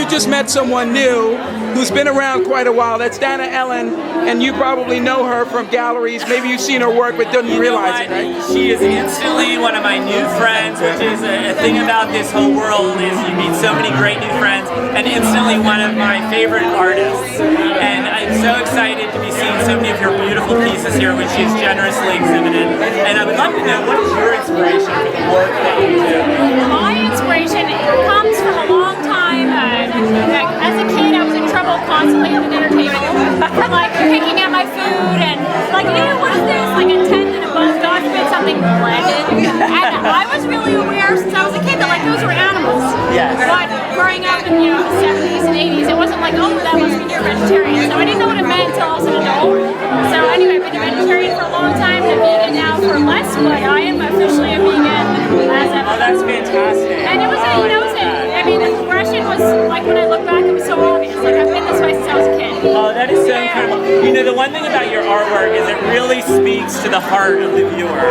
you just met someone new who's been around quite a while. That's Dana Ellen, and you probably know her from galleries. Maybe you've seen her work, but didn't realize it, right? She is instantly one of my new friends, which is a thing about this whole world is you meet so many great new friends, and instantly one of my favorite artists. And I'm so excited to be seeing so many of your beautiful pieces here, which she's generously exhibited. And I would love to know, what is your inspiration for the work that you do? My inspiration comes from a long time. As a kid, I was in trouble constantly at the dinner table for like picking at my food and like, what is this? Like a 10 and above, God forbid something blended. And I was really aware since I was a kid that like those were animals. Yes. But growing up in the 70s and 80s, it wasn't like, oh, that must mean you're a vegetarian. So I didn't know what it meant until I was an adult. So anyway, I've been a vegetarian for a long time, and a vegan now for less, but I am officially a vegan as of. Oh, that's fantastic. And it was, I mean, the progression was like when I look back, it was so obvious. Like I've been this way since I was a kid. Oh, that is so incredible. You know, the one thing about your artwork is it really speaks to the heart of the viewer.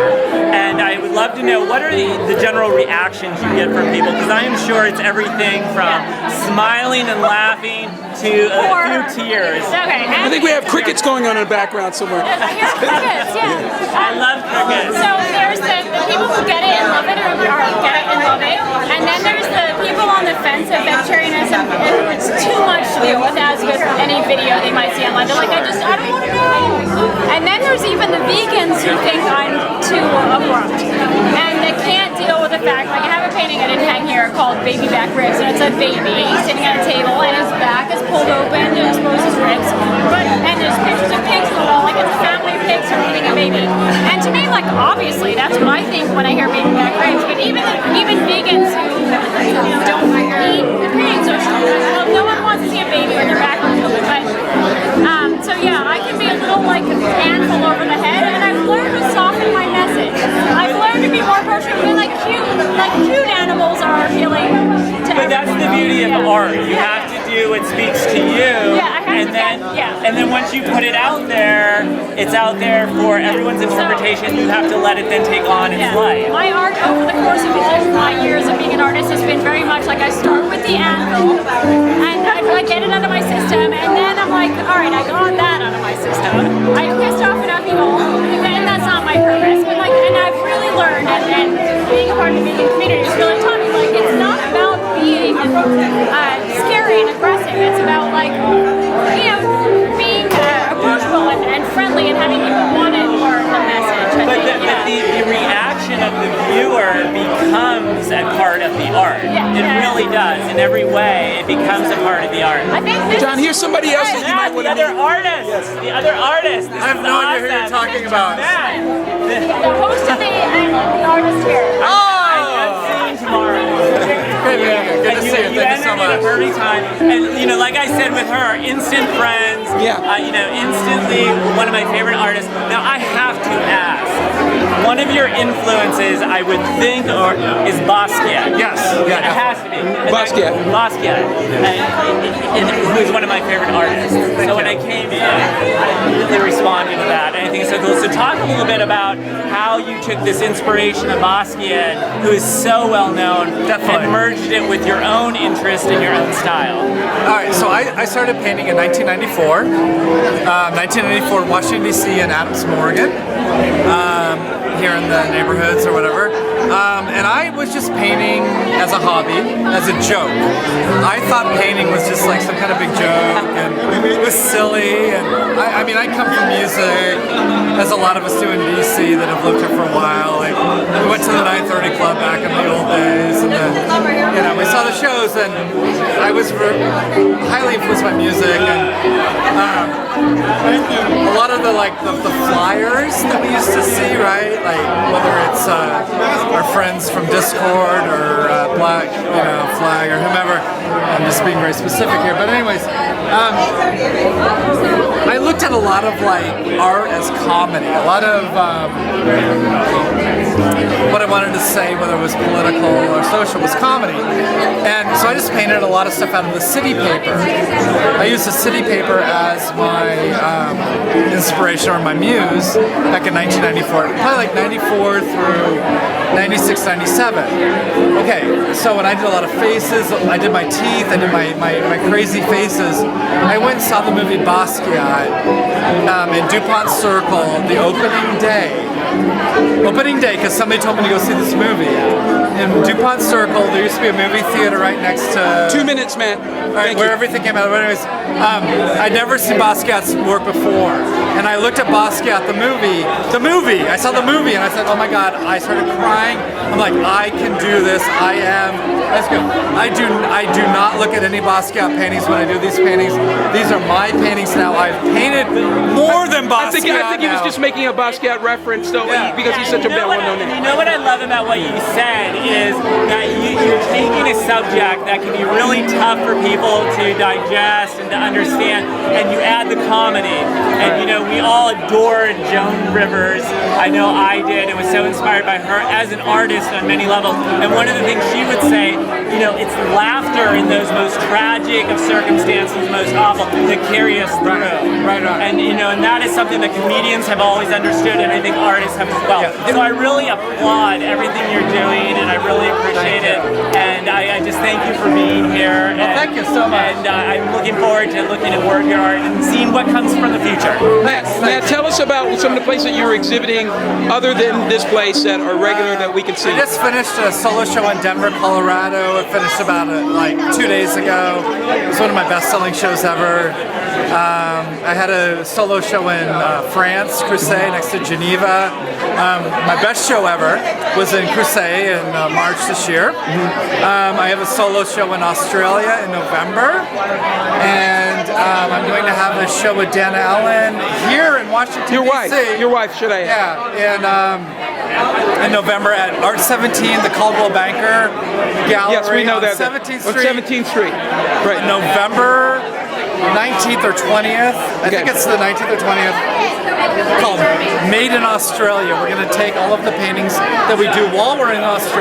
And I would love to know, what are the general reactions you get from people? Because I am sure it's everything from smiling and laughing to a few tears. Okay. I think we have crickets going on in the background somewhere. I hear crickets, yeah. I love crickets. So there's the people who get it and love it, or get it and love it. And then there's the people on the fence of vegetarianism. It's too much to do with, as with any video they might see online. They're like, I don't want to know. And then there's even the vegans who think I'm too abrupt. And they can't deal with the fact, like I have a painting I didn't hang here called Baby Back Ribs, and it's a baby sitting at a table and his back is pulled open to expose his ribs. And there's pictures of pigs on the wall, like it's a family of pigs who are eating a baby. And to me, like obviously, that's what I think when I hear Baby Back Ribs. But even vegans who don't eat pigs, or well, no one wants to see a baby when their back is open. But so yeah, I can be a little like a handful over the head, and I've learned to soften my message. I've learned to be more approachable. Like cute animals are appealing to But that's the beauty of art. You have to do what speaks to you. And then once you put it out there, it's out there for everyone's interpretation. You have to let it then take on its life. My art over the course of all my years of being an artist has been very much like I start with the anvil, and I get it out of my system, and then I'm like, all right, I got that out of my system. I pissed off enough people, and that's not my purpose. But like, and I've really learned, and being a part of the vegan community has really taught me, like, it's not about being scary and aggressive. It's about like, being approachable and friendly and having people want to learn the message. But the reaction of the viewer becomes a part of the art. It really does. In every way, it becomes a part of the art. I think John, here's somebody else that you might want to the other artist. Yes. The other artist. I have no idea who you're talking about. the host of the artist here. I'm seeing tomorrow. Good to see you. Thank you so much. A perfect time. And like I said with her, instant friends. Yeah. Instantly one of my favorite artists. Now I have to ask. One of your influences, I would think, is Basquiat. Yes. It has to be. Basquiat. Basquiat. And who's one of my favorite artists. So when I came in, I really responded to that. And I think it's so cool. So talk a little bit about how you took this inspiration of Basquiat, who is so well known, and merged it with your own interest and your own style. All right, so I started painting in 1994. 1994, Washington, D.C. and Adams, Morgan. Here in the neighborhoods or whatever. And I was just painting as a hobby, as a joke. I thought painting was just like some kind of big joke, and it was silly. And I mean, I come from music, as a lot of us do in DC that have lived here for a while. Like, we went to the 930 Club back in the old days, and then, we saw the shows, and I was highly influenced by music, and a lot of the flyers that we used to see, right? Like whether it's our friends from Discord or Black, Flag or whomever. I'm just being very specific here, but anyways, I looked at a lot of art as comedy. A lot of what I wanted to say, whether it was political or social, was comedy. And so I just painted a lot of stuff out of the city paper. I used the city paper as my inspiration or my muse back in 1994, probably like 94 through 96, 97. Okay, so when I did a lot of faces, I did my teeth, I did my crazy faces, I went and saw the movie Basquiat in DuPont Circle the opening day. Because somebody told me to go see this movie. In DuPont Circle, there used to be a movie theater right next to... 2 minutes, Matt. Right, where everything came out. But anyways, I'd never seen Basquiat's work before, and I looked at Basquiat, the movie. I saw the movie, and I said, "Oh my God!" I started crying. I'm like, "I can do this. I am." Let's go. I do not look at any Basquiat paintings when I do these paintings. These are my paintings now. I've painted more than Basquiat. I think he was just making a Basquiat reference, though, because he's such a well-known name. You know what I love about what you said is that you're taking a subject that can be really tough for people to digest and to understand, and you add the comedy. And you know, we all adored Joan Rivers. I know I did, and was so inspired by her as an artist on many levels. And one of the things she would say, you know, it's laughter in those most tragic of circumstances, most awful, that carry us through. Right. And you know, and that is something that comedians have always understood, and I think artists have as well. So I really applaud everything you're doing, and I really appreciate it. And I just thank you for being here. Well, thank you so much. And I'm looking forward to looking at work your art and seeing what comes from the future. Matt, tell us about some of the places that you're exhibiting other than this place that are regular that we can see. I just finished a solo show in Denver, Colorado. I finished about like 2 days ago. It was one of my best-selling shows ever. I had a solo show in France, Crusade, next to Geneva. My best show ever was in Crusade in March this year. I have a solo show in Australia in November. And I'm going to have a show with Dana Ellen here in Washington, D.C. Your wife, should I? Yeah, in November at Art 17, the Caldwell Banker Gallery. Yes, we know on that. 17th Street. 17th Street. Right. November 19th or 20th. I think it's the 19th or 20th. Called Made in Australia. We're going to take all of the paintings that we do while we're in Australia.